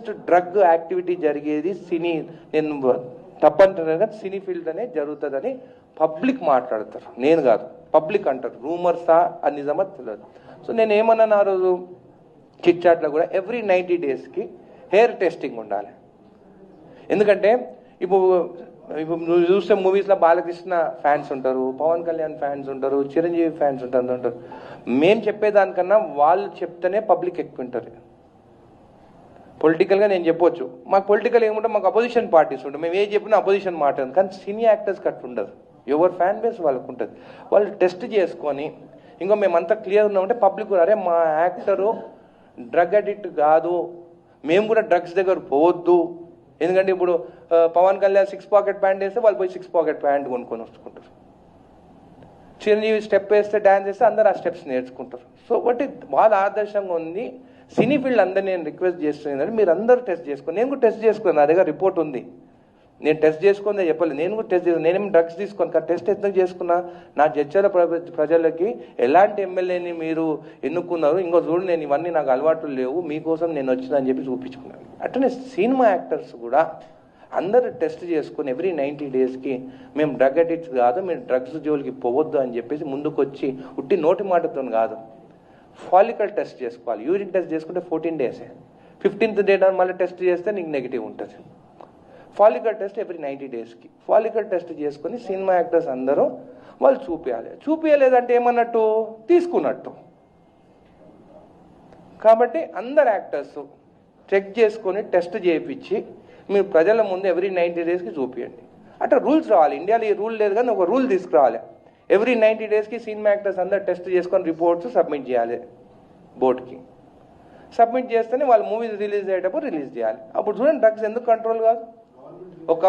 Highest drug activity జరిగేది సినీ, నేను తప్పంటున్నాను కదా, సినీ ఫీల్డ్ అనే జరుగుతుందని పబ్లిక్ మాట్లాడతారు, నేను కాదు, పబ్లిక్ అంటారు. రూమర్సా అది నిజమా తెలియదు. సో నేను ఏమన్నాను ఆ రోజు చిట్ చాట్లో కూడా, ఎవ్రీ 90 daysకి హెయిర్ టెస్టింగ్ ఉండాలి. ఎందుకంటే ఇప్పుడు నువ్వు చూస్తే మూవీస్లో బాలకృష్ణ ఫ్యాన్స్ ఉంటారు, పవన్ కళ్యాణ్ ఫ్యాన్స్ ఉంటారు, చిరంజీవి ఫ్యాన్స్ ఉంటారు. మేము చెప్పేదానికన్నా వాళ్ళు చెప్తేనే పబ్లిక్ ఎక్కువ ఉంటారు. పొలిటికల్గా నేను చెప్పొచ్చు, మాకు పొలిటికల్ ఏముంటే మాకు అపోజిషన్ పార్టీస్ ఉంటాయి, మేము ఏం చెప్పినా అపోజిషన్ మాట. కానీ సినీ యాక్టర్స్కి అట్లా ఉండదు, ఎవరు ఫ్యాన్ బేస్ వాళ్ళకు ఉంటుంది. వాళ్ళు టెస్ట్ చేసుకొని ఇంకో మేమంతా క్లియర్ ఉన్నామంటే పబ్లిక్ కూడా, అరే మా యాక్టరు డ్రగ్ అడిక్ట్ కాదు, మేము కూడా డ్రగ్స్ దగ్గర పోవద్దు. ఎందుకంటే ఇప్పుడు పవన్ కళ్యాణ్ 6 pocket ప్యాంట్ వేస్తే వాళ్ళు పోయి 6 pocket ప్యాంట్ కొనుక్కొని వచ్చుకుంటారు. చిరంజీవి స్టెప్ వేస్తే డ్యాన్స్ వేస్తే అందరు ఆ స్టెప్స్ నేర్చుకుంటారు. సో ఒకటి వాళ్ళ ఆదర్శంగా ఉంది. సినీ ఫీల్డ్ అందరు నేను రిక్వెస్ట్ చేస్తున్నాను, మీరు అందరూ టెస్ట్ చేసుకోండి. నేను కూడా టెస్ట్ చేసుకున్నాను, నా దగ్గర రిపోర్ట్ ఉంది. నేను టెస్ట్ చేసుకుందే చెప్పలేదు, నేను కూడా టెస్ట్ చేసుకున్నాను. నేనేమి డ్రగ్స్ తీసుకోను, కానీ టెస్ట్ ఎందుకు చేసుకున్నా, నా జడ్చల ప్రజలకి ఎలాంటి ఎమ్మెల్యేని మీరు ఎన్నుకున్నారు, ఇంకో చూడు నేను ఇవన్నీ నాకు అలవాట్లు లేవు, మీకోసం నేను వచ్చినా అని చెప్పి చూపించుకున్నాను. అట్లనే సినిమా యాక్టర్స్ కూడా అందరూ టెస్ట్ చేసుకుని ఎవ్రీ 90 daysకి మేము డ్రగ్ అడిక్ట్స్ కాదు, మీరు డ్రగ్స్ జోలికి పోవద్దు అని చెప్పేసి ముందుకు వచ్చి ఉట్టి నోటి మాటతో కాదు, ఫాలికల్ టెస్ట్ చేసుకోవాలి. యూరిన్ టెస్ట్ చేసుకుంటే 14 days, 15th day మళ్ళీ టెస్ట్ చేస్తే నీకు నెగిటివ్ ఉంటుంది. ఫాలికల్ టెస్ట్ ఎవ్రీ 90 daysకి ఫాలికల్ టెస్ట్ చేసుకుని సినిమా యాక్టర్స్ అందరూ వాళ్ళు చూపించలేదంటే ఏమన్నట్టు, తీసుకున్నట్టు. కాబట్టి అందరు యాక్టర్స్ చెక్ చేసుకొని టెస్ట్ చేయించి మీరు ప్రజల ముందు ఎవ్రీ 90 daysకి చూపించండి. అట్లా రూల్స్ రావాలి. ఇండియాలో ఈ రూల్ లేదు కానీ ఒక రూల్ తీసుకురావాలి. ఎవ్రీ 90 daysకి సినిమా యాక్టర్స్ అందరు టెస్ట్ చేసుకొని రిపోర్ట్స్ సబ్మిట్ చేయాలి బోర్డుకి. సబ్మిట్ చేస్తేనే వాళ్ళు మూవీస్ రిలీజ్ అయ్యేటప్పుడు రిలీజ్ చేయాలి. అప్పుడు చూడండి డ్రగ్స్ ఎందుకు కంట్రోల్ కాదు. ఒక